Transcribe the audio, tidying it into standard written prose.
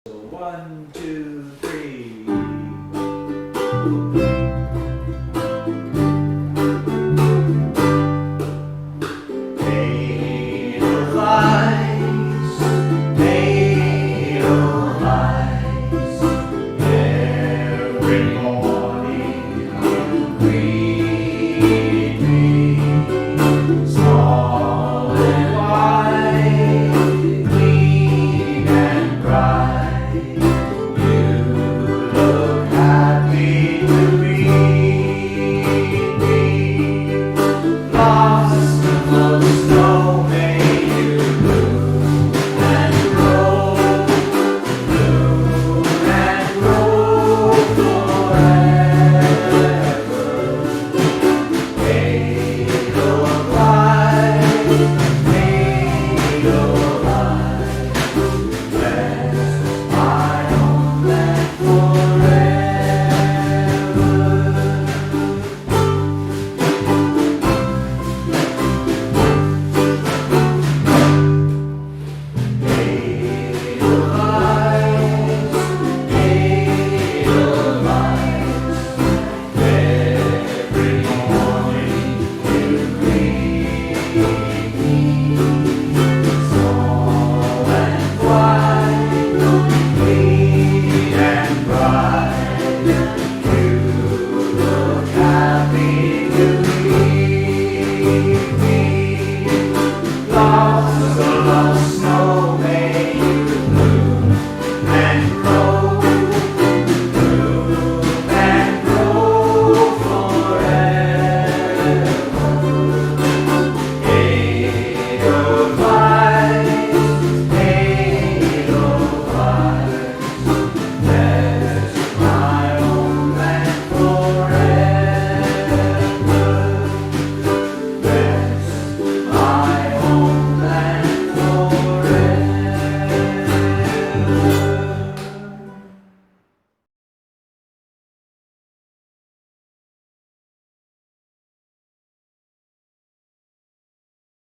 One, two, three. Edelweiss, Edelweiss, every morning you greet me, small and white, clean and bright. You look happy to meet me. Blossom of snow, may you bloom and grow forever. Edelweiss, Edelweiss, that's my homeland forever. Edelweiss, Edelweiss, every morning you greet me, small and white, clean and bright. You look happy to meet me. Blossom